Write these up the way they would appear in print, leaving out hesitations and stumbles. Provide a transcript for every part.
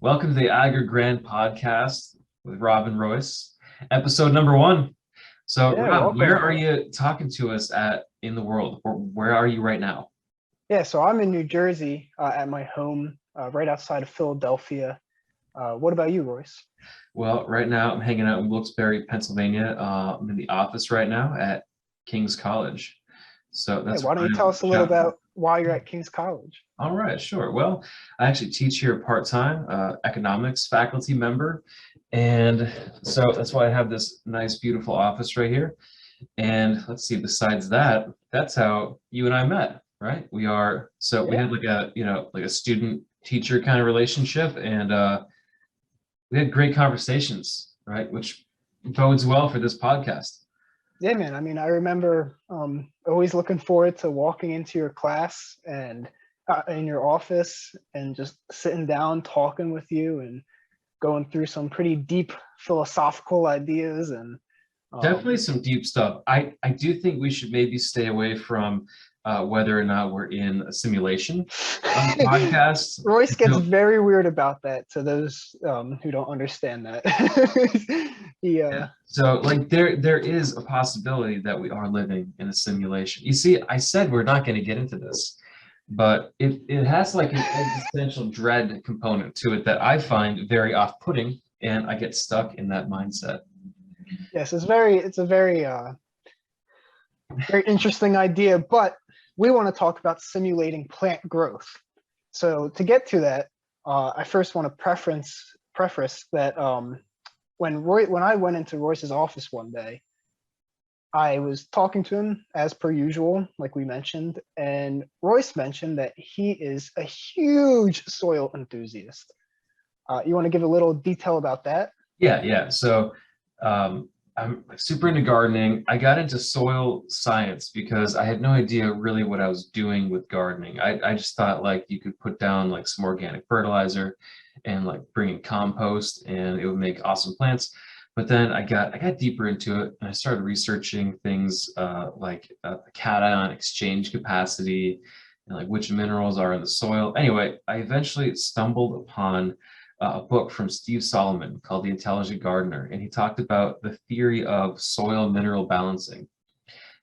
Welcome to the Agger Grand Podcast with Rob and Royce, episode number 1. So, Yeah, Rob, where welcome. are you talking to us at in the world? Or where are you right now? Yeah, so I'm in New Jersey at my home, right outside of Philadelphia. What about you, Royce? Well, right now I'm hanging out in Wilkes-Barre, Pennsylvania. I'm in the office right now at King's College. So Yeah, that's why don't where you tell I'm us a little chatting. about why you're at King's College? All right, sure. Well, I actually teach here part-time, economics faculty member. And so that's why I have this nice, beautiful office right here. And let's see, besides that, that's how you and I met, right? We Yeah, had like a student teacher kind of relationship, and we had great conversations, right? Which bodes well for this podcast. yeah, man. I mean, I remember always looking forward to walking into your class and in your office and just sitting down, talking with you and going through some pretty deep philosophical ideas and Definitely um, some deep stuff. I do think we should maybe stay away from whether or not we're in a simulation on the podcast. Royce gets So, very weird about that to those who don't understand that. he, yeah. So like there is a possibility that we are living in a simulation. You see, I said we're not going to get into this, but it has like an existential dread component to it that I find very off-putting, and I get stuck in that mindset. yes, it's a very interesting idea, but we want to talk about simulating plant growth. So to get to that, I first want to preface that when I went into Royce's office one day, I was talking to him as per usual, like we mentioned, and Royce mentioned that he is a huge soil enthusiast. You want to give a little detail about that? Yeah. So I'm super into gardening. I got into soil science because I had no idea really what I was doing with gardening. I just thought like you could put down like some organic fertilizer and like bring in compost and it would make awesome plants. But then I got deeper into it and I started researching things the cation exchange capacity and like which minerals are in the soil. Anyway, I eventually stumbled upon a book from Steve Solomon called The Intelligent Gardener, and he talked about the theory of soil mineral balancing.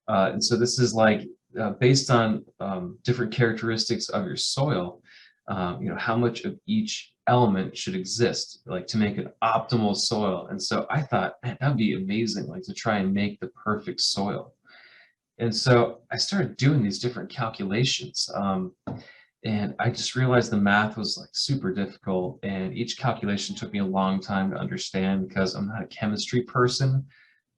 And so this is like based on different characteristics of your soil, how much of each element should exist, like to make an optimal soil. And so I thought, man, that'd be amazing, like to try and make the perfect soil. And so I started doing these different calculations. And I just realized the math was like super difficult, and each calculation took me a long time to understand because I'm not a chemistry person,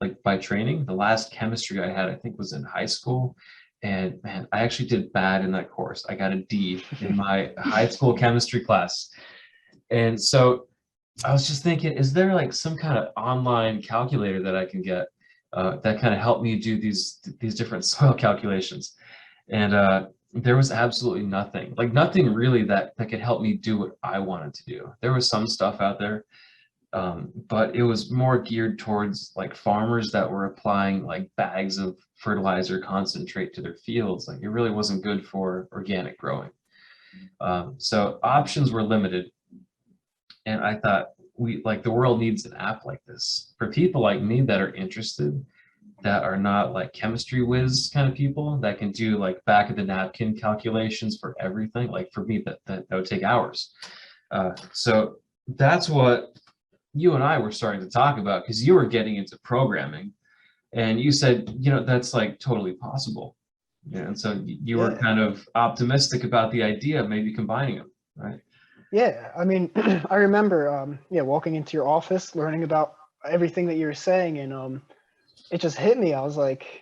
like by training. The last chemistry I had, I think, was in high school. And man, I actually did bad in that course. I got a D in my high school chemistry class. And so I was just thinking, is there like some kind of online calculator that I can get that kind of help me do these different soil calculations? And there was absolutely nothing, like nothing really that could help me do what I wanted to do. There was some stuff out there, but it was more geared towards like farmers that were applying like bags of fertilizer concentrate to their fields. Like it really wasn't good for organic growing. So options were limited, and I thought we like the world needs an app like this for people like me that are interested, that are not like chemistry whiz kind of people that can do like back of the napkin calculations for everything. Like for me, that would take hours. So that's what you and I were starting to talk about because you were getting into programming and you said, that's like totally possible. Yeah, and so you were Yeah. kind of optimistic about the idea of maybe combining them, right? Yeah, I mean, I remember, walking into your office, learning about everything that you were saying, and it just hit me. I was like,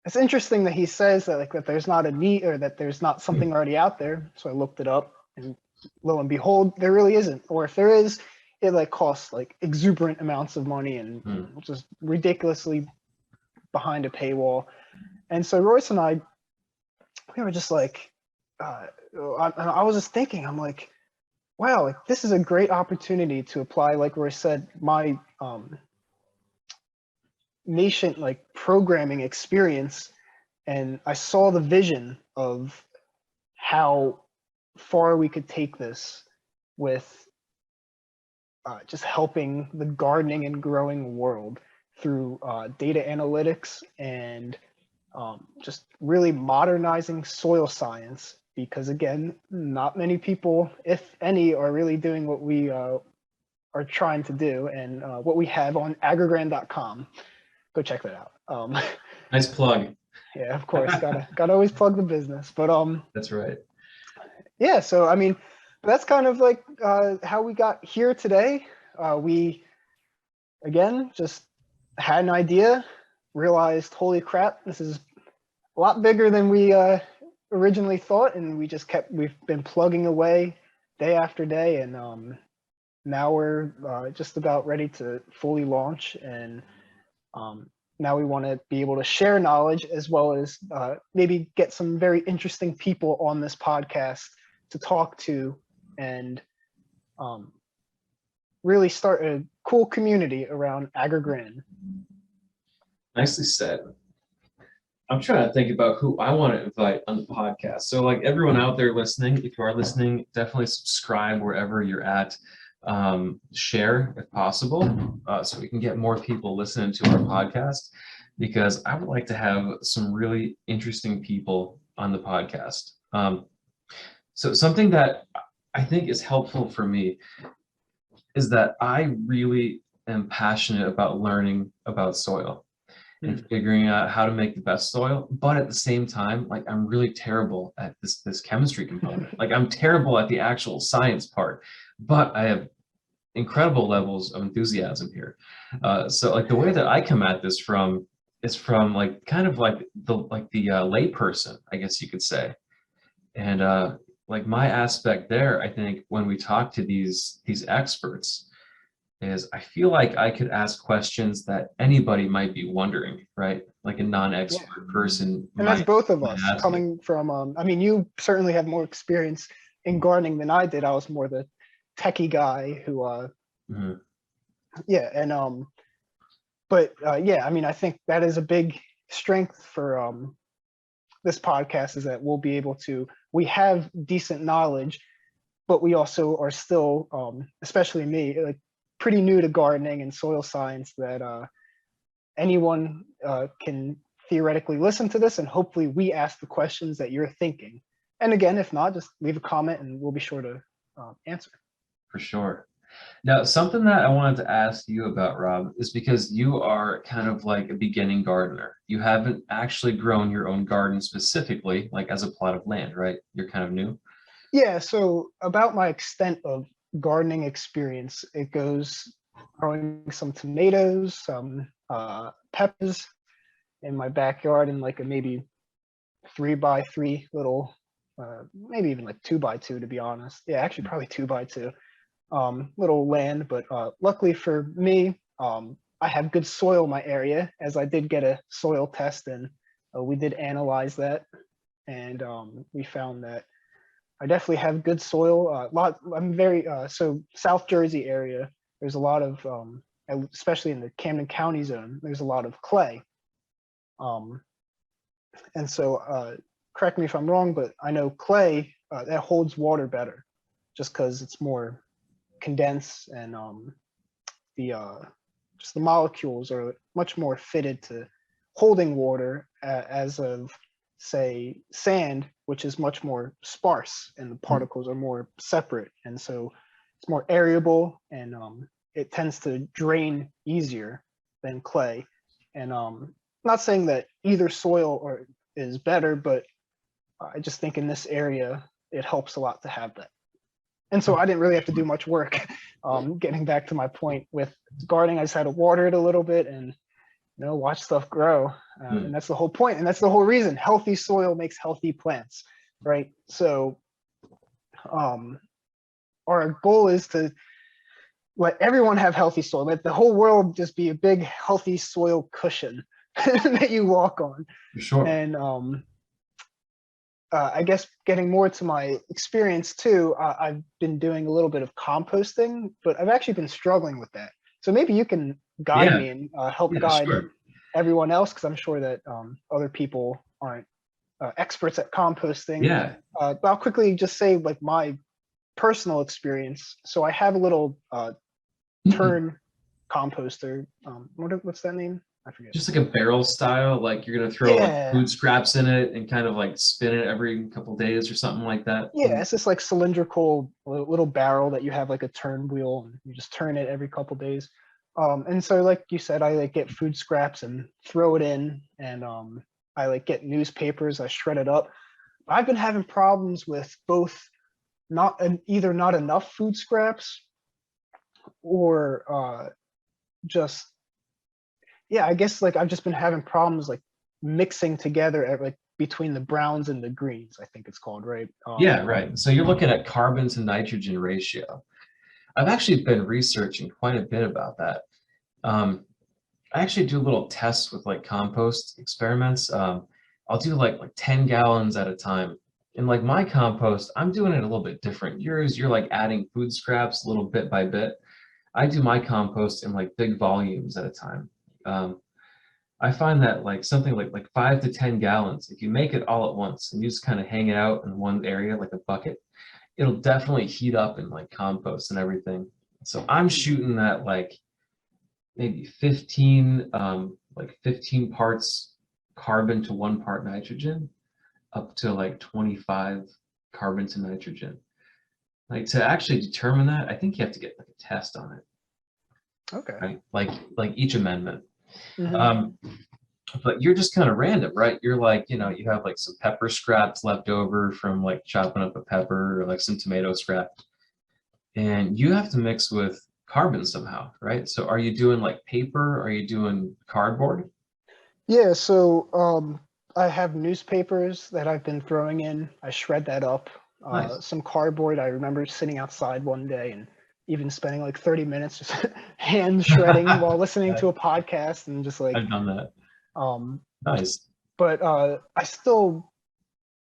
it's interesting that he says that like that there's not a need or that there's not something already out there. So I looked it up, and lo and behold, there really isn't. Or if there is, it like costs like exuberant amounts of money and Hmm. just ridiculously behind a paywall. And so Royce and I, we were just like, I was just thinking, I'm like, wow, like this is a great opportunity to apply, like Roy said, my nascent like programming experience, and I saw the vision of how far we could take this with just helping the gardening and growing world through data analytics and just really modernizing soil science, because again, not many people, if any, are really doing what we are trying to do and what we have on aggergrand.com. Go check that out. Nice plug. Yeah, of course, gotta always plug the business. But That's right. yeah, so I mean, that's kind of like how we got here today. We again just had an idea, realized, holy crap, this is a lot bigger than we originally thought, and we've been plugging away day after day, and now we're just about ready to fully launch, and now we want to be able to share knowledge as well as maybe get some very interesting people on this podcast to talk to and really start a cool community around Agger Grand. Nicely said. I'm trying to think about who I want to invite on the podcast. So like everyone out there listening, if you are listening, definitely subscribe wherever you're at. Share if possible, so we can get more people listening to our podcast, because I would like to have some really interesting people on the podcast. So something that I think is helpful for me is that I really am passionate about learning about soil and figuring out how to make the best soil, but at the same time, like I'm really terrible at this chemistry component. Like I'm terrible at the actual science part, but I have incredible levels of enthusiasm here. So like the way that I come at this is from like kind of like the lay person, I guess you could say. And like my aspect there, I think when we talk to these experts, is I feel like I could ask questions that anybody might be wondering, right? Like a non-expert person. And that's both of us coming from, I mean, you certainly have more experience in gardening than I did. I was more the techie guy who, yeah. And, but yeah, I mean, I think that is a big strength for this podcast, is that we'll be able to, we have decent knowledge, but we also are still, especially me, like pretty new to gardening and soil science, that anyone can theoretically listen to this, and hopefully we ask the questions that you're thinking. And again, if not, just leave a comment and we'll be sure to answer. For sure. Now, something that I wanted to ask you about, Rob, is because you are kind of like a beginning gardener. You haven't actually grown your own garden specifically, like as a plot of land, right? You're kind of new. Yeah, so about my extent of gardening experience, it goes growing some tomatoes, some peppers in my backyard in like a maybe 3x3 little, maybe even like 2x2 to be honest. Yeah, actually probably 2x2 little land. But luckily for me, I have good soil in my area, as I did get a soil test, and we did analyze that, and we found that I definitely have good soil. I'm very so South Jersey area. There's a lot of, especially in the Camden County zone, there's a lot of clay. And so, correct me if I'm wrong, but I know clay that holds water better, just because it's more condensed, and just the molecules are much more fitted to holding water, as of, say, sand, which is much more sparse and the particles are more separate, and so it's more aerable, and it tends to drain easier than clay. And not saying that either soil is better, but I just think in this area it helps a lot to have that. And so I didn't really have to do much work. Getting back to my point with gardening, I just had to water it a little bit and watch stuff grow. And that's the whole point. And that's the whole reason. Healthy soil makes healthy plants, right? So our goal is to let everyone have healthy soil, let the whole world just be a big, healthy soil cushion that you walk on. For sure. And I guess getting more to my experience too, I've been doing a little bit of composting, but I've actually been struggling with that. So maybe you can guide me and help guide everyone else, because I'm sure that other people aren't experts at composting. Yeah. But I'll quickly just say like my personal experience. So I have a little turn composter. What's that name? I forget. Just like a barrel style, like you're gonna throw like Yeah. food scraps in it and kind of like spin it every couple days or something like that. Yeah, it's this like cylindrical little barrel that you have like a turn wheel and you just turn it every couple days. And so like you said, I like get food scraps and throw it in, and I like get newspapers, I shred it up. I've been having problems with both either not enough food scraps or just yeah, I guess like I've just been having problems like mixing together like between the browns and the greens, I think it's called, right? Yeah, right. So you're looking at carbon to nitrogen ratio. I've actually been researching quite a bit about that. I actually do little tests with like compost experiments. I'll do like 10 gallons at a time. And like my compost, I'm doing it a little bit different. Yours, you're like adding food scraps a little bit by bit. I do my compost in like big volumes at a time. Um, I find that like something like 5 to 10 gallons, if you make it all at once and you just kind of hang it out in one area like a bucket, it'll definitely heat up in like compost and everything. So I'm shooting that like maybe 15 like 15 parts carbon to 1 part nitrogen, up to like 25 carbon to nitrogen. Like to actually determine that, I think you have to get like a test on it, Okay. right? Like each amendment. Mhm. Um, but you're just kind of random, right? You're like, you have like some pepper scraps left over from like chopping up a pepper, or like some tomato scraps, and you have to mix with carbon somehow, right? So are you doing like paper? Are you doing cardboard? Yeah, so I have newspapers that I've been throwing in. I shred that up. Nice. Some cardboard. I remember sitting outside one day and even spending like 30 minutes just hand shredding while listening Yeah, to a podcast and just like I've done that. um Nice. but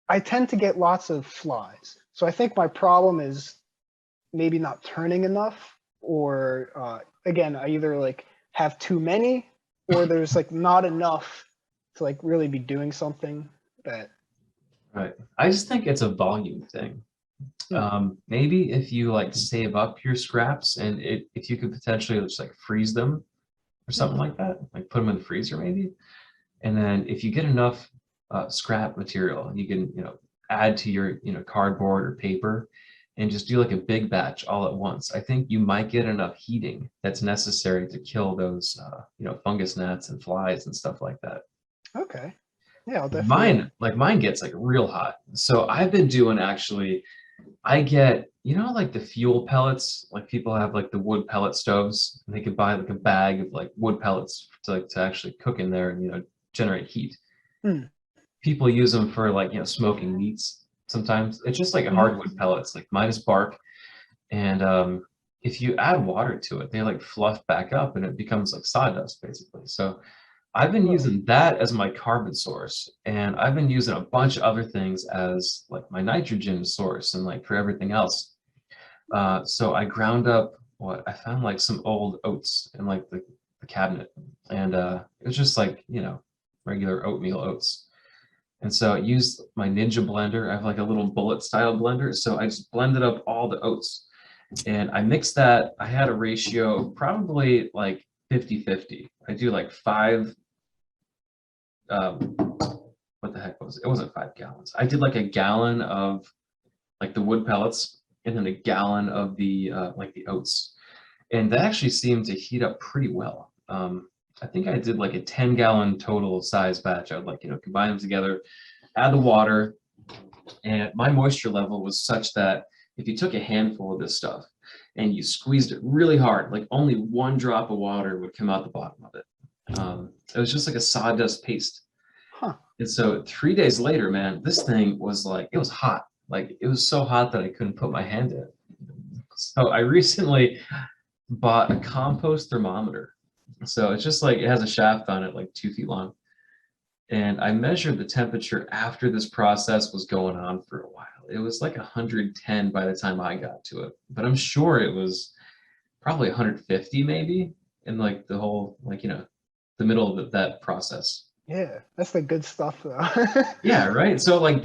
I tend to get lots of flies. So I think my problem is maybe not turning enough, or again, I either like have too many, or there's like not enough to like really be doing something that. Right. I just think it's a volume thing. Hmm. Maybe if you like save up your scraps and if you could potentially just like freeze them or something like that, like put them in the freezer maybe. And then if you get enough scrap material, you can, add to your, cardboard or paper and just do like a big batch all at once. I think you might get enough heating that's necessary to kill those, fungus gnats and flies and stuff like that. Okay. Yeah, I'll definitely. Mine gets like real hot. So I've been doing actually, I get, like the fuel pellets, like people have like the wood pellet stoves, and they could buy like a bag of like wood pellets to actually cook in there and, generate heat. Hmm. People use them for like, smoking meats sometimes. It's just like Mhm. hardwood pellets, like minus bark. And if you add water to it, they like fluff back up and it becomes like sawdust basically. So I've been Well, using that as my carbon source, and I've been using a bunch of other things as like my nitrogen source and like for everything else. So I ground up I found like some old oats in like the cabinet, and it was just like regular oatmeal oats. And so I used my Ninja blender. I have like a little bullet style blender, so I just blended up all the oats and I mixed that. I had a ratio of probably like 50-50. I do like five um, what the heck was it? It wasn't 5 gallons. I did like a gallon of like the wood pellets and then a gallon of the like the oats, and that actually seemed to heat up pretty well. I think I did like a 10-gallon total size batch. I would like combine them together, add the water, and my moisture level was such that if you took a handful of this stuff and you squeezed it really hard, like only one drop of water would come out the bottom of it. It was just like a sawdust paste. huh. And so 3 days later, man, this thing was like, it was hot. Like it was so hot that I couldn't put my hand in it. So I recently bought a compost thermometer. So it's just like, it has a shaft on it, like 2 feet long. And I measured the temperature after this process was going on for a while. It was like 110 by the time I got to it, but I'm sure it was probably 150 maybe in like the whole, like, the middle of that process. Yeah, that's the good stuff though. Yeah, right. So like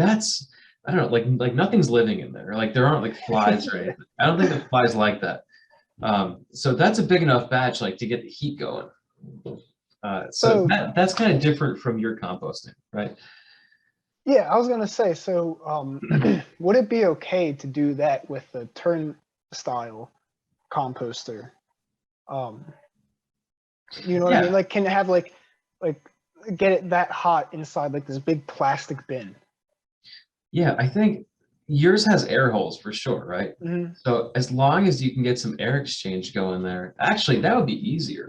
I don't know, like nothing's living in there. Like there aren't like flies or anything. I don't think the flies like that. So that's a big enough batch like to get the heat going. So So that's kind of different from your composting, right? yeah, I was gonna say, so would it be okay to do that with a turnstile composter? Um, you know what I mean? Yeah, Like, can it have like get it that hot inside like this big plastic bin? yeah. I think yours has air holes for sure, right? Hmm. So as long as you can get some air exchange going there, actually that would be easier.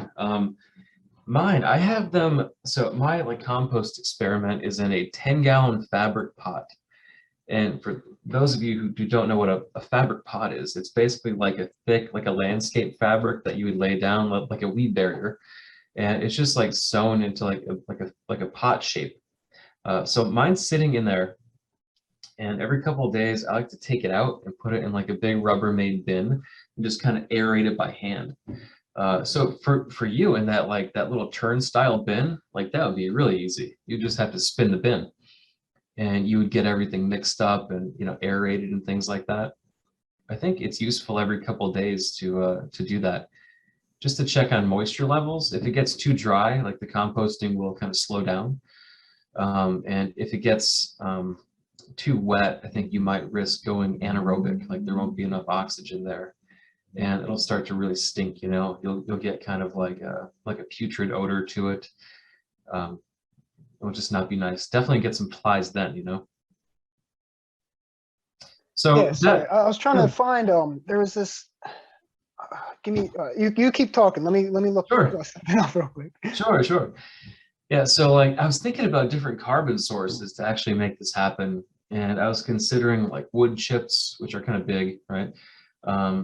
Mine, I have them. So my like compost experiment is in a 10-gallon fabric pot. And for those of you who don't know what a fabric pot is, it's basically like a thick, like a landscape fabric that you would lay down like a weed barrier, and it's just like sewn into like a pot shape. So mine's sitting in there, and every couple of days I like to take it out and put it in like a big Rubbermaid bin and just kind of aerate it by hand. So for you in that like that little turnstile bin, like that would be really easy. You just have to spin the bin and you would get everything mixed up and aerated and things like that. I think it's useful every couple of days to do that, just to check on moisture levels. If it gets too dry, like the composting will kind of slow down. And if it gets too wet, I think you might risk going anaerobic, like there won't be enough oxygen there, and it'll start to really stink. You'll get kind of like a putrid odor to it. Um, it'll just not be nice. Definitely get some flies then. Yeah, So sorry. that, I was trying to find there was this give me you keep talking. Let me look sure, something up real quick. sure. Yeah, so like I was thinking about different carbon sources to actually make this happen, and I was considering like wood chips, which are kind of big, right?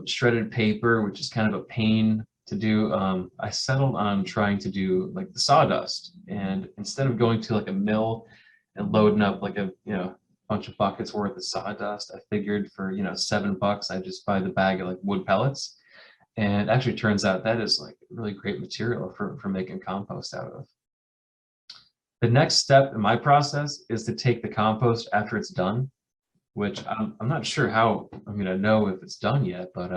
Shredded paper, which is kind of a pain to do. I settled on trying to do like the sawdust, and instead of going to like a mill and loading up like a bunch of buckets worth of sawdust, I figured for $7 I'd just buy the bag of like wood pellets, and it actually turns out that is like really great material for making compost out of. The next step in my process is to take the compost after it's done, which I'm not sure how I'm going to know if it's done yet, but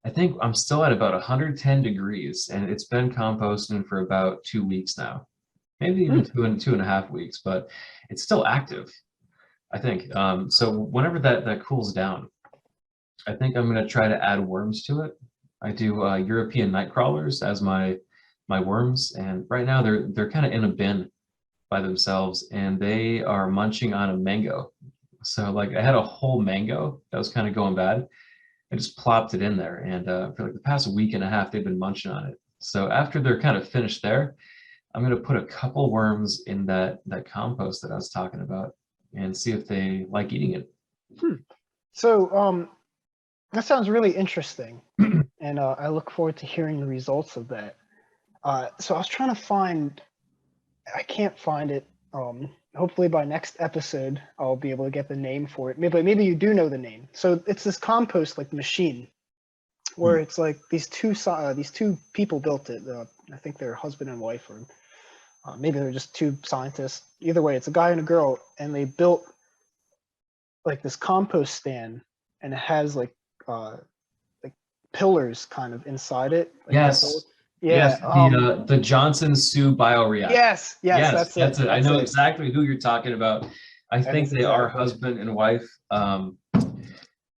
I think I'm still at about 110 degrees, and it's been composting for about 2 weeks now, maybe even Hmm. two and a half weeks, but it's still active, I think. So whenever that cools down, I think I'm going to try to add worms to it. I do European night crawlers as my worms, and right now they're kind of in a bin by themselves, and they are munching on a mango. So like I had a whole mango that was kind of going bad. I just plopped it in there, and for like the past week and a half, they've been munching on it. So after they're kind of finished there, I'm gonna put a couple worms in that compost that I was talking about, and see if they like eating it. Hmm. So that sounds really interesting, and I look forward to hearing the results of that. So I was trying to find, I can't find it. Hopefully by next episode I'll be able to get the name for it. Maybe you do know the name. So it's this compost like machine where Hmm. it's like these two people built it. I think they're husband and wife, or maybe they're just two scientists. Either way, it's a guy and a girl, and they built like this compost stand, and it has like pillars kind of inside it, like to hold. Yes, Yeah. yes, the Johnson Sioux bioreactor. Yes, Yes, that's it. that's it. I That's know it. exactly who you're talking about. I That think is they are exactly it. husband and wife.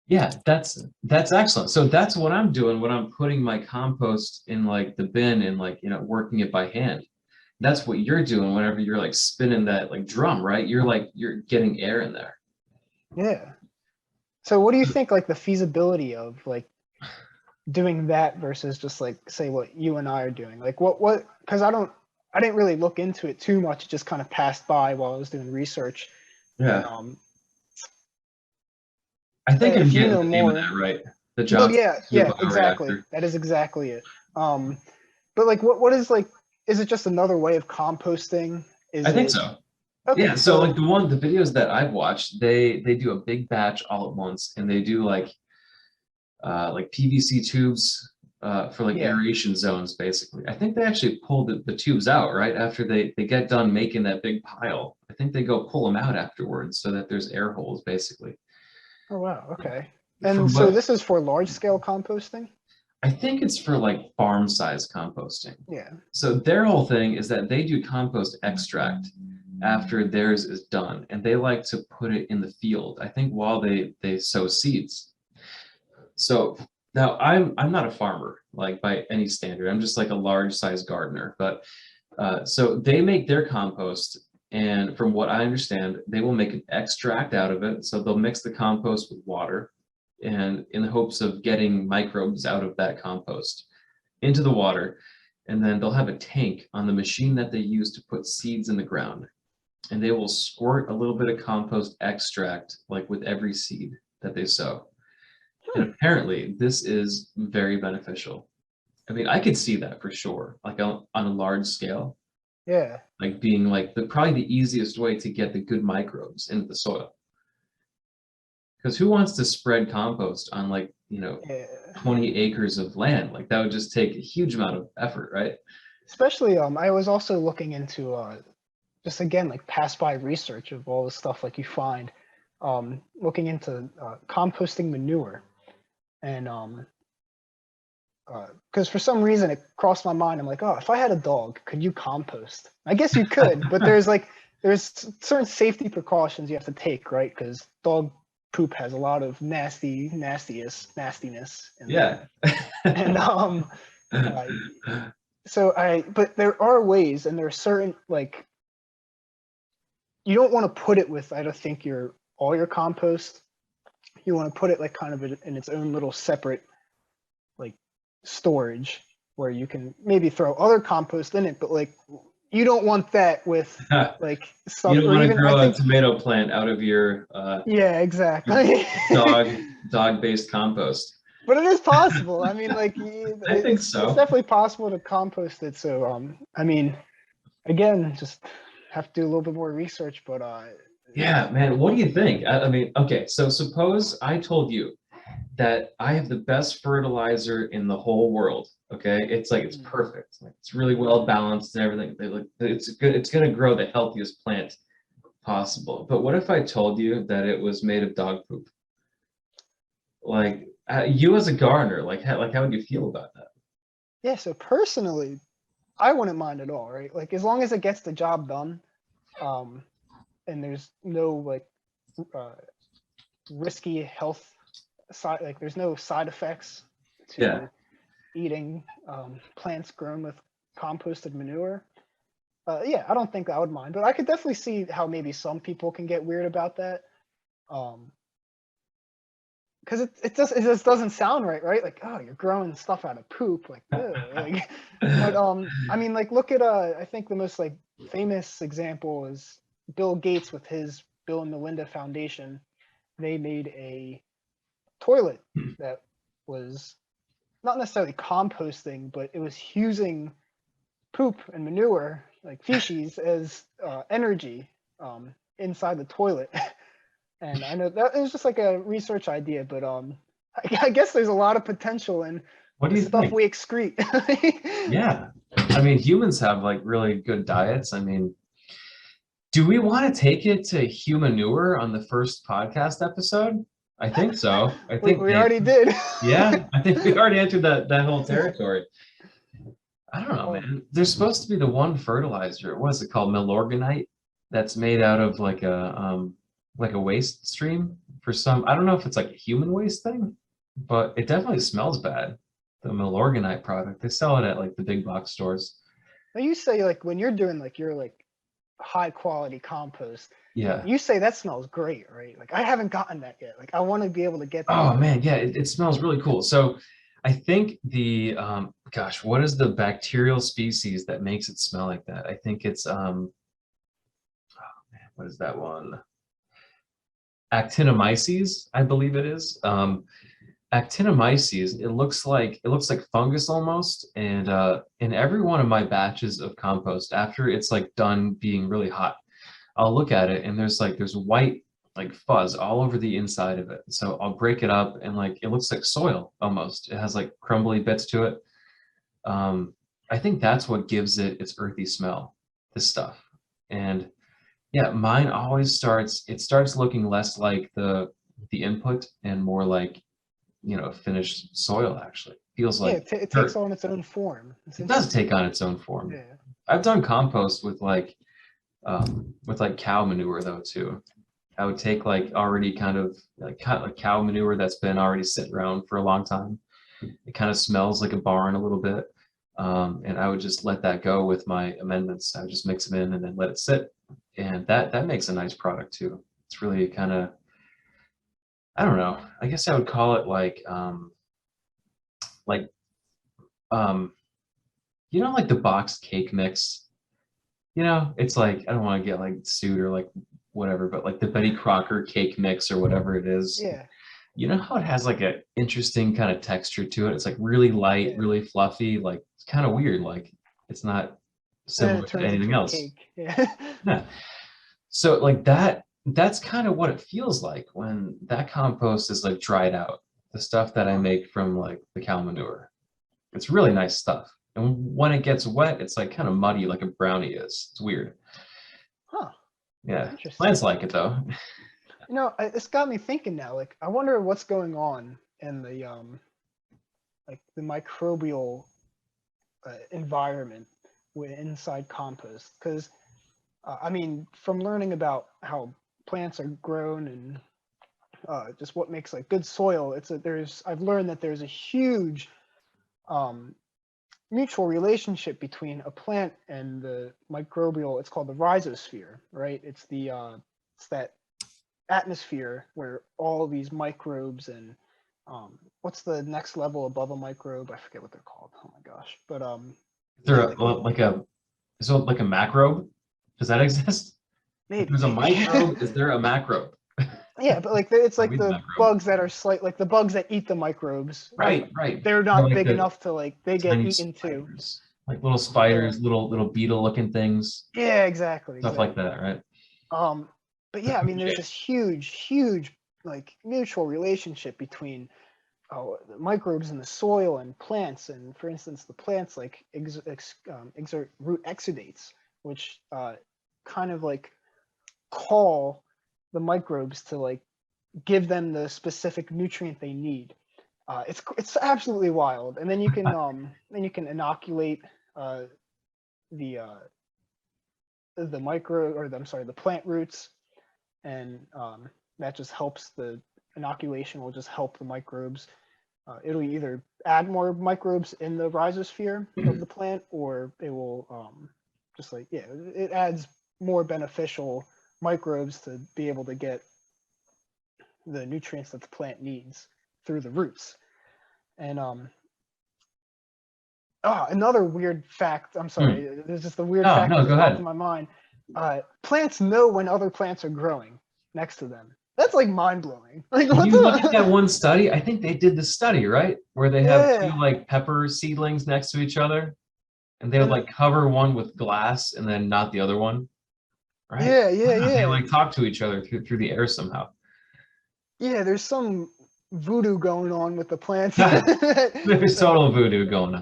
Yeah, that's excellent. So that's what I'm doing when I'm putting my compost in like the bin and like working it by hand. That's what you're doing whenever you're like spinning that like drum, right? You're getting air in there. Yeah. So what do you think like the feasibility of like doing that versus just like say what you and I are doing? Like what because I didn't really look into it too much, it just kind of passed by while I was doing research. And Yeah, I think I'm if you getting know the name of more. that right. The Well, Johnson yeah, Sioux yeah, exactly. bioreactor. That is exactly it. But like what is like, is it just another way of composting? I Is think it so. Yeah, okay, so so like the videos that I've watched, they do a big batch all at once, and they do like PVC tubes for like Yeah. aeration zones, basically. I think they actually pull the tubes out right after they get done making that big pile. I think they go pull them out afterwards so that there's air holes, basically. Oh wow. Okay. And From so what this is for large scale composting? I think it's for like farm size composting. Yeah. So their whole thing is that they do compost extract after theirs is done, and they like to put it in the field, I think, while they sow seeds. So now I'm not a farmer like by any standard. I'm just like a large size gardener. But so they make their compost, and from what I understand, they will make an extract out of it. So they'll mix the compost with water, and in the hopes of getting microbes out of that compost into the water. And then they'll have a tank on the machine that they use to put seeds in the ground. And they will squirt a little bit of compost extract like with every seed that they sow. And apparently this is very beneficial. I mean, I could see that for sure, like on a large scale, Yeah. like being like probably the easiest way to get the good microbes into the soil. Because who wants to spread compost on like, Yeah. 20 acres of land? Like that would just take a huge amount of effort, right? Especially I was also looking into just again like pass by research of all the stuff like you find looking into composting manure. And because for some reason it crossed my mind, I'm like, oh, if I had a dog, could you compost? I guess you could, but there's certain safety precautions you have to take, right? Because dog poop has a lot of nastiness in Yeah. there. And but there are ways, and there are certain like you don't want to put it with, I don't think, all your compost. You want to put it like kind of in its own little separate like storage where you can maybe throw other compost in it, but like you don't want that with like stuff. You don't want to grow a tomato plant out of your yeah, exactly. dog-based compost. But it is possible. I mean, like I think so. It's definitely possible to compost it. So I mean, again, just have to do a little bit more research. But yeah, man, what do you think? I mean, okay, so suppose I told you that I have the best fertilizer in the whole world. Okay, it's like it's perfect. Like it's really well balanced and everything. It's good. It's gonna grow the healthiest plant possible. But what if I told you that it was made of dog poop? Like you as a gardener, like how would you feel about that? Yeah. So personally, I wouldn't mind at all, right? Like as long as it gets the job done, and there's no like risky health side, like there's no side effects to eating plants grown with composted manure. Yeah, I don't think I would mind, but I could definitely see how maybe some people can get weird about that. Because it just doesn't sound right? Like, oh, you're growing stuff out of poop, like, like but I mean, like, look at I think the most like famous example is Bill Gates with his Bill and Melinda Foundation. They made a toilet that was not necessarily composting, but it was using poop and manure, like feces, as energy inside the toilet. And I know that it was just like a research idea, but I guess there's a lot of potential in the stuff we excrete. Yeah, I mean, humans have like really good diets. I mean, do we want to take it to humanure on the first podcast episode? I think so. I think we already did. Yeah, I think we already entered that whole territory. I don't know, man. There's supposed to be the one fertilizer. What is it called? Milorganite. That's made out of like a waste stream for some. I don't know if it's like a human waste thing, but it definitely smells bad. The Milorganite product. They sell it at like the big box stores. Now you say like when you're doing like your like high quality compost. Yeah. You say that smells great, right? Like I haven't gotten that yet. Like I want to be able to get that. Oh man, yeah, it smells really cool. So I think the gosh, what is the bacterial species that makes it smell like that? I think it's oh man, what is that one? Actinomyces, I believe it is. Actinomyces, it looks like fungus almost, and in every one of my batches of compost, after it's like done being really hot, I'll look at it and there's white like fuzz all over the inside of it. So I'll break it up and like it looks like soil almost. It has like crumbly bits to it. I think that's what gives it its earthy smell, this stuff. And yeah, mine always starts looking less like the input and more like, finished soil actually. Feels Yeah, like it takes dirt. on its own form. It's It does interesting. take on its own form. Yeah. I've done compost with like cow manure though too. I would take like already kind of like cow manure that's been already sitting around for a long time. It kind of smells like a barn a little bit. And I would just let that go with my amendments. I would just mix them in and then let it sit. And that makes a nice product too. It's really kind of, I don't know. I guess I would call it like um like the boxed cake mix. It's like I don't want to get like sued or like whatever, but like the Betty Crocker cake mix or whatever it is. Yeah. You know how it has like a interesting kind of texture to it? It's like really light, Yeah. really fluffy, like it's kind of weird. Like it's not Then it similar to turns anything into a else. cake. Yeah. Yeah. So like that's kind of what it feels like when that compost is like dried out. The stuff that I Huh. make from like the cow manure. It's really nice stuff. And when it gets wet, it's like kind of muddy like a brownie is. It's weird. Huh. Yeah. Interesting. Plants like it though. It's got me thinking now. Like, I wonder what's going on in the like the microbial environment inside compost. Because I mean, from learning about how plants are grown and just what makes like good soil, I've learned that there's a huge um, mutual relationship between a plant and the microbial. It's called the rhizosphere, right? It's that atmosphere where all these microbes and what's the next level above a microbe? I forget what they're called. Oh my gosh. But Is yeah, there like is it like a macrobe? Does that exist? If there's a maybe. microbe, is there a macrobe? Yeah, but like it's Are like we the the macrobe? bugs that are like the bugs that eat the microbes. Like Right, right. they're They're not like big the enough to like they get tiny eaten too. spiders, like little Yeah. spiders, little beetle looking things, Yeah, exactly, stuff like exactly. that, right? Um, but The yeah, I food mean, there's chain. this huge like mutual relationship between the microbes in the soil and plants. And for instance, the plants like exert root exudates, which kind of like call the microbes to like give them the specific nutrient they need. It's absolutely wild. And then you can inoculate uh, the micro or the, I'm sorry, the plant roots, and that just helps the inoculation will just help the microbes. It'll either add more microbes in the rhizosphere of the plant, or it will just like it adds more beneficial microbes to be able to get the nutrients that the plant needs through the roots. And another weird fact. I'm Hmm. sorry, there's just a weird Oh, fact that no, go just popped in ahead. my mind. Plants know when other plants are growing next to them. That's like mind blowing. Like Did what you look at that the? one study? I think they did the study, right? Where they have two Yeah, like pepper seedlings next to each other, and they would and like cover one with glass and then not the other one, right? They yeah. like talk to each other through the air somehow. Yeah, there's some voodoo going on with the plants. There's Like total voodoo going on.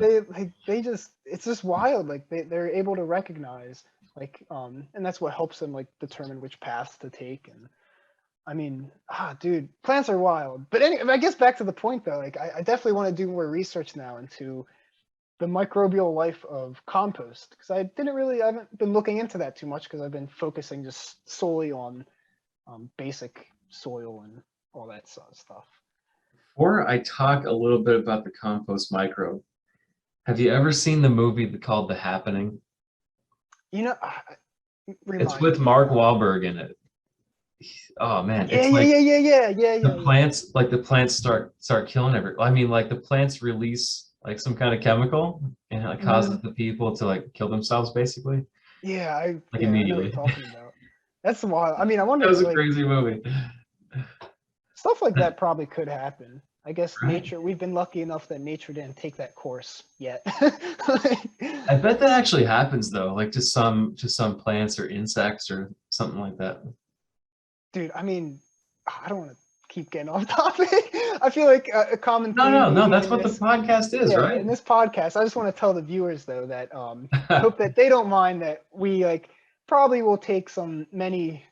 they just it's just wild. Like they're able to recognize like and that's what helps them like determine which paths to take. And I mean, dude, plants are wild. But anyway, I guess back to the point though, like I definitely want to do more research now into the microbial life of compost because I haven't been looking into that too much because I've been focusing just solely on basic soil and all that sort of stuff. Before I talk a little bit about the compost microbe, have you ever seen the movie called The Happening? You know, It's remind with me. Mark Wahlberg in it. Oh man, Yeah, it's yeah, like yeah, yeah, yeah, yeah, yeah, yeah. the plants start killing I mean, like the plants release like some kind of chemical and it like causes Hmm. the people to like kill themselves basically, like I know what you're immediately. talking about. That's wild. I mean, I That wonder, was a like, crazy movie. stuff like that probably could happen. I guess Right? nature, we've been lucky enough that nature didn't take that course yet. I bet that actually happens though, like to some plants or insects or something like that. Dude, I mean, I don't want to keep getting off topic. I feel like a common No, theme no, no. maybe That's in what the this, podcast is, yeah, right? in this podcast, I just want to tell the viewers though that I hope that they don't mind that we like probably will take some many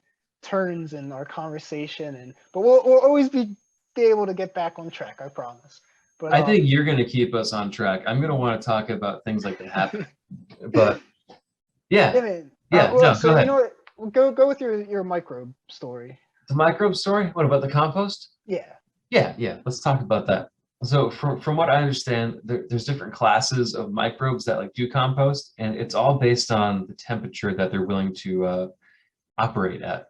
turns in our conversation, and but we'll always be able to get back on track, I promise. But I think you're going to keep us on track. I'm going to want to talk about things like that happen. But yeah, yeah, man. yeah, Well, no, go so you ahead. know what? Go with your microbe story. The microbe story? What about the compost? Yeah. Yeah, yeah, let's talk about that. So from what I understand, there's different classes of microbes that like do compost, and it's all based on the temperature that they're willing to operate at.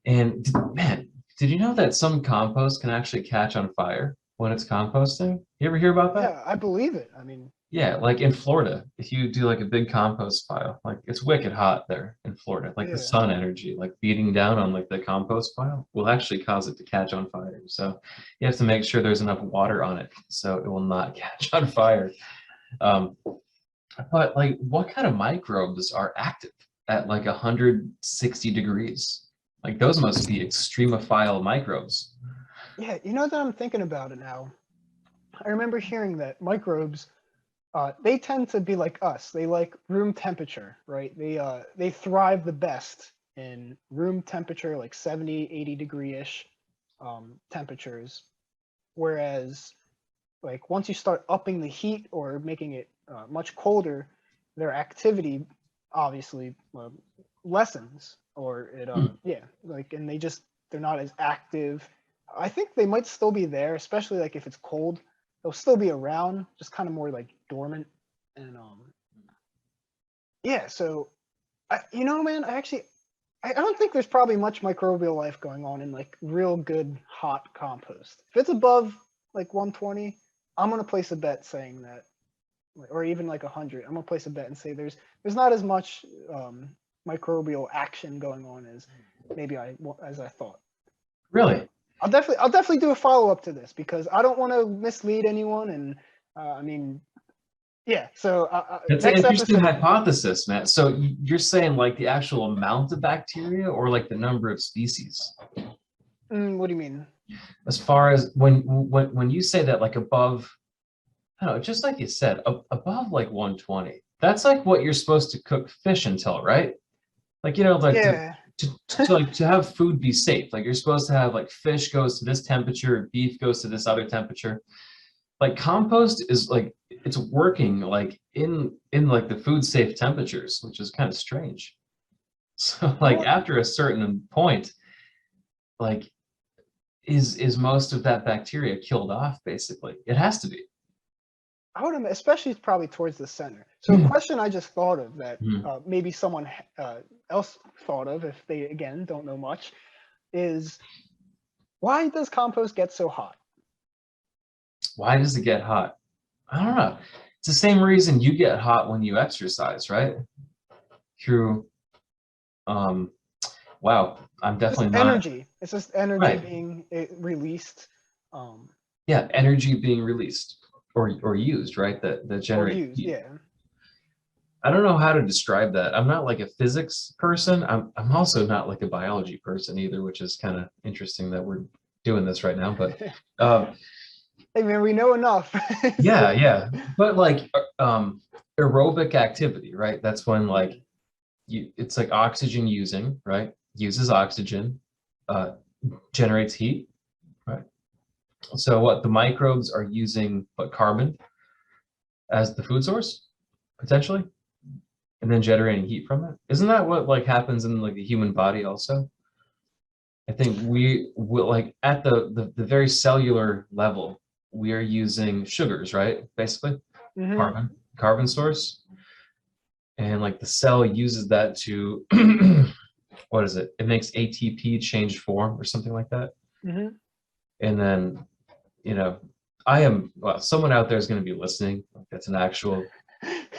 And man, did you know that some compost can actually catch on fire when it's composting? You ever hear about that? Yeah, I believe it. I mean, Yeah, like in Florida, if you do like a big compost pile, like it's wicked hot there in Florida, like the yeah. sun energy, like beating down on like the compost pile will actually cause it to catch on fire. So you have to make sure there's enough water on it so it will not catch on fire. Um, but like what kind of microbes are active at like 160 degrees? Like those must be extremophile microbes. Yeah, you know that I'm thinking about it now. I remember hearing that microbes, they tend to be like us. They like room temperature, right? They thrive the best in room temperature, like 70, 80 degree-ish temperatures. Whereas, like once you start upping the heat or making it much colder, their activity obviously lessens, or it yeah, like and they're not as active. I think they might still be there, especially like if it's cold. They'll still be around, just kind of more like dormant. And yeah, so you know, man, I don't think there's probably much microbial life going on in like real good hot compost. If it's above like 120, I'm gonna place a bet saying that, or even like 100. I'm gonna place a bet and say there's not as much microbial action going on as maybe as I thought. Really? I'll definitely do a follow up to this because I don't want to mislead anyone, and I mean, yeah. So That's an next interesting episode, hypothesis, Matt. So you're saying like the actual amount of bacteria or like the number of species? what do you mean? As far as when you say that like above, I don't know, just like you said, above like 120, that's like what you're supposed to cook fish until, right? Like, you know, like Yeah, to have food be safe, like you're supposed to have like fish goes to this temperature, beef goes to this other temperature. Like compost is like it's working like in like the food safe temperatures, which is kind of strange. So like well, after a certain point, like is most of that bacteria killed off basically? It has to be. I would imagine, especially probably towards the center. So a question I just thought of that Mhm. maybe someone else thought of, if they again don't know much, is why does compost get so hot? Why does it get hot? I don't know. It's the same reason you get hot when you exercise, right? Through wow, I'm Just definitely not energy. It's just energy right. being released um, Yeah, energy being released or used, right? That or generates used. heat. Yeah. I don't know how to describe that. I'm not like a physics person. I'm also not like a biology person either, which is kind of interesting that we're doing this right now. But um, Hey man, we know enough. yeah, So, yeah. But like aerobic activity, right? That's when like it's like oxygen using, right? Uses oxygen, uh, generates heat, right? So what the microbes are using, but carbon as the food source potentially, and then generating heat from it. Isn't that what like happens in like the human body also? I think we will like at the very cellular level, we are using sugars, right? Basically, mhm. carbon source, and like the cell uses that to what is it? It makes ATP change form or something like that, Mhm. and then you know, I am well. Someone out there is going to be listening. That's an actual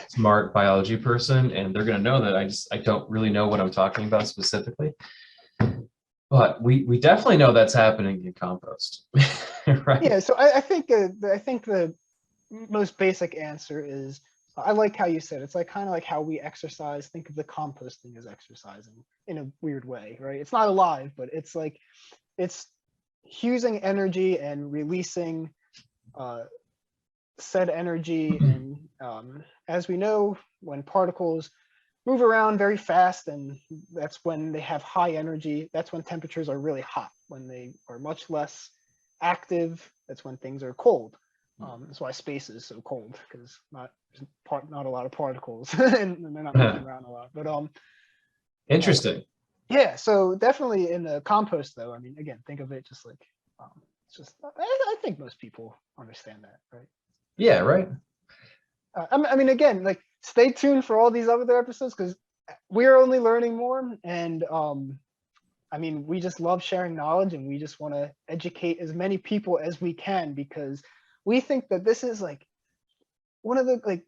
smart biology person, and they're going to know that I don't really know what I'm talking about specifically. But we definitely know that's happening in compost, right? Yeah. So I think the most basic answer is I like how you said it's like kind of like how we exercise. Think of the composting as exercising in a weird way, right? It's not alive, but it's like it's using energy and releasing said energy. And as we know, when particles move around very fast, and that's when they have high energy, that's when temperatures are really hot. When they are much less active, that's when things are cold. That's why space is so cold, because not a lot of particles and they're not moving around a lot. But Interesting. yeah, so definitely in the compost though, I mean, again, think of it just like it's just I think most people understand that, right? Yeah, right. I mean, again, like stay tuned for all these other episodes, because we're only learning more. And I mean, we just love sharing knowledge, and we just want to educate as many people as we can, because we think that this is like one of the like,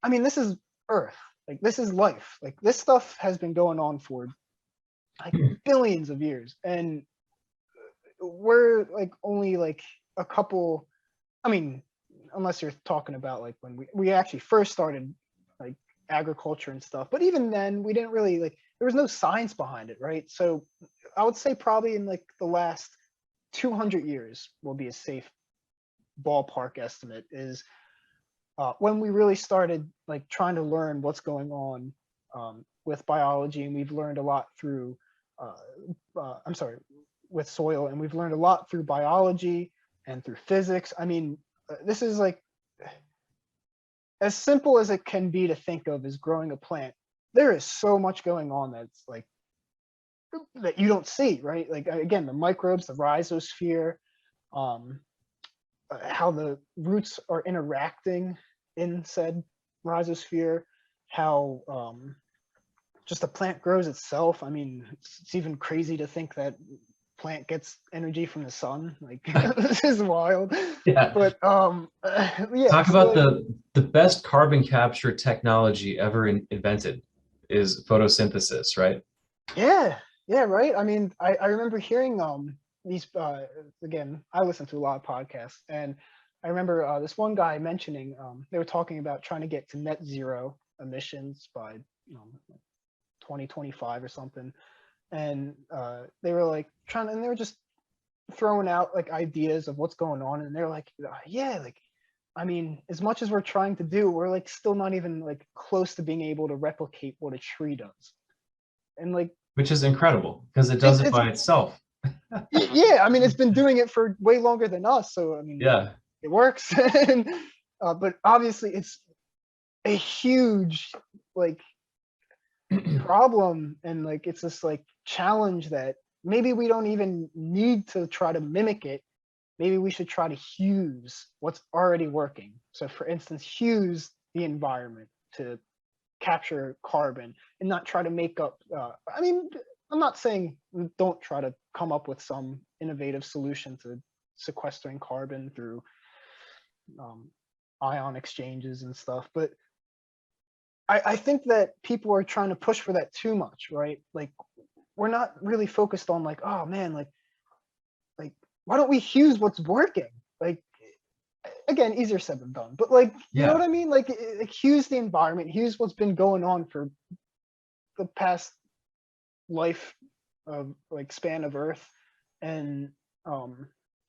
I mean, this is Earth, like this is life, like this stuff has been going on for like billions of years, and we're like only like a couple. I mean, unless you're talking about like when we actually first started like agriculture and stuff, but even then we didn't really like, there was no science behind it, right? So I would say probably in like the last 200 years will be a safe ballpark estimate, is when we really started like trying to learn what's going on with biology. And we've learned a lot through I'm sorry, with soil, and we've learned a lot through biology and through physics. I mean, this is like as simple as it can be to think of as growing a plant. There is so much going on that's like that you don't see, right? Like again, the microbes, the rhizosphere, how the roots are interacting in said rhizosphere, how just the plant grows itself. I mean, it's even crazy to think that plant gets energy from the sun. Like this is wild. Yeah. But yeah. Talk So about like, the best carbon capture technology ever invented is photosynthesis, right? yeah, yeah, right. I mean, I remember hearing these again, I listen to a lot of podcasts, and I remember this one guy mentioning they were talking about trying to get to net zero emissions by 2025 or something. And they were like trying, and they were just throwing out like ideas of what's going on, and they're like, yeah, like I mean, as much as we're trying to do, we're like still not even like close to being able to replicate what a tree does. And like Which is incredible because it does it it's by itself. yeah, I mean, it's been doing it for way longer than us, so I mean, Yeah. it works. And, but obviously it's a huge like problem, and like it's this like challenge that maybe we don't even need to try to mimic it. Maybe we should try to use what's already working. So for instance, use the environment to capture carbon, and not try to make up I mean, I'm not saying don't try to come up with some innovative solution to sequestering carbon through ion exchanges and stuff, but I think that people are trying to push for that too much, right? Like we're not really focused on like, oh man, like why don't we use what's working? Like again, easier said than done, but like you know Yeah. what I mean? Like use the environment, use what's been going on for the past life of like span of Earth, and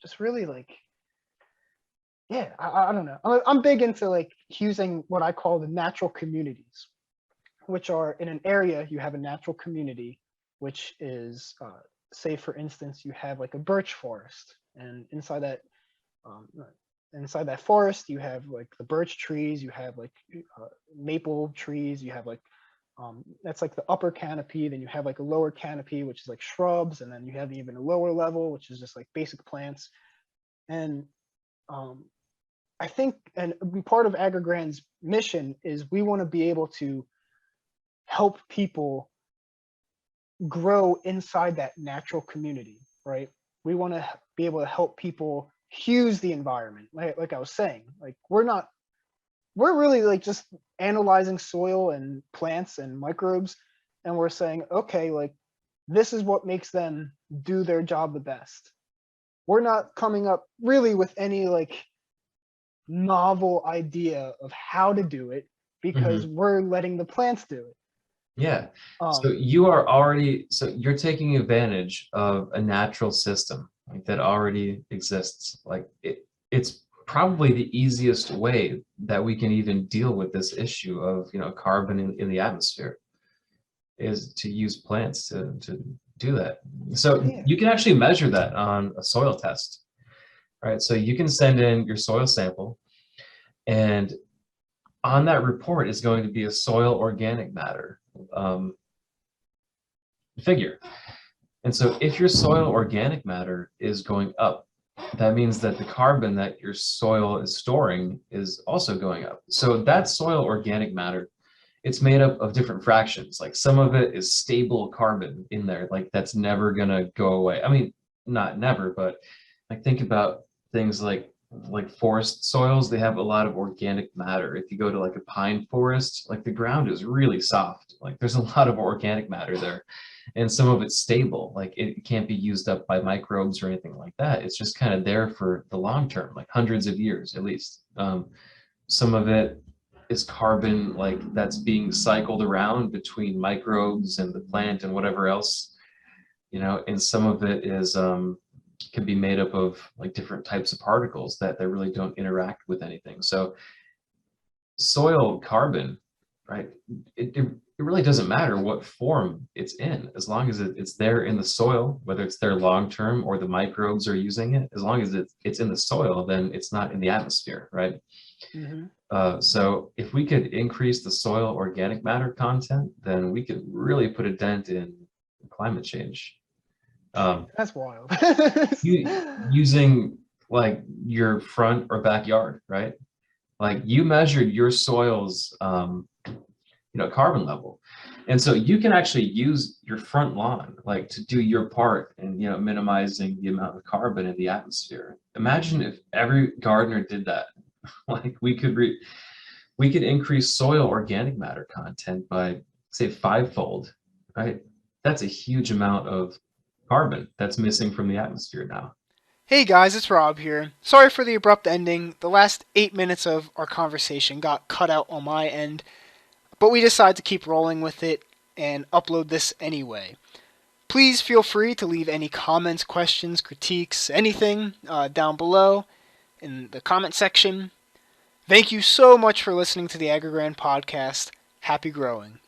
just really like yeah, I don't know. I'm big into like using what I call the natural communities, which are in an area you have a natural community, which is say for instance you have like a birch forest, and um, inside that forest you have like the birch trees, you have like maple trees, you have like that's like the upper canopy, then you have like a lower canopy which is like shrubs, and then you have even a lower level which is just like basic plants. And I think, and part of Agger Grand's mission is we want to be able to help people grow inside that natural community, right? We want to be able to help people use the environment. Like I was saying, like we're really like just analyzing soil and plants and microbes, and we're saying, okay, like this is what makes them do their job the best. We're not coming up really with any like novel idea of how to do it. because we're letting the plants do it. Yeah. So Um, you're taking advantage of a natural system like that already exists. Like it's probably the easiest way that we can even deal with this issue of, carbon in the atmosphere is to use plants to do that. So yeah. you can actually measure that on a soil test, right? So you can send in your soil sample, and on that report is going to be a soil organic matter um, figure. And so if your soil organic matter is going up, that means that the carbon that your soil is storing is also going up. So that soil organic matter, it's made up of different fractions. Like some of it is stable carbon in there, like that's never gonna go away. I mean, not never, but like think about things like forest soils, they have a lot of organic matter. If you go to like a pine forest, like the ground is really soft. Like there's a lot of organic matter there. And some of it's stable, like it can't be used up by microbes or anything like that. It's just kind of there for the long term, like hundreds of years at least. Some of it is carbon like that's being cycled around between microbes and the plant and whatever else, and some of it is can be made up of like different types of particles that really don't interact with anything. So soil carbon, right? It really doesn't matter what form it's in, as long as it's there in the soil, whether it's there long term or the microbes are using it. As long as it's in the soil, then it's not in the atmosphere, right? Mm-hmm. So if we could increase the soil organic matter content, then we could really put a dent in climate change. That's wild. Using like your front or backyard, right? Like you measured your soil's carbon level, and so you can actually use your front lawn like to do your part in minimizing the amount of carbon in the atmosphere. Imagine if every gardener did that. Like we could increase soil organic matter content by say fivefold, right? That's a huge amount of carbon that's missing from the atmosphere now. Hey guys, it's Rob here. Sorry for the abrupt ending. The last 8 minutes of our conversation got cut out on my end, but we decided to keep rolling with it and upload this anyway. Please feel free to leave any comments, questions, critiques, anything down below in the comment section. Thank you so much for listening to the Agger Grand Podcast. Happy growing.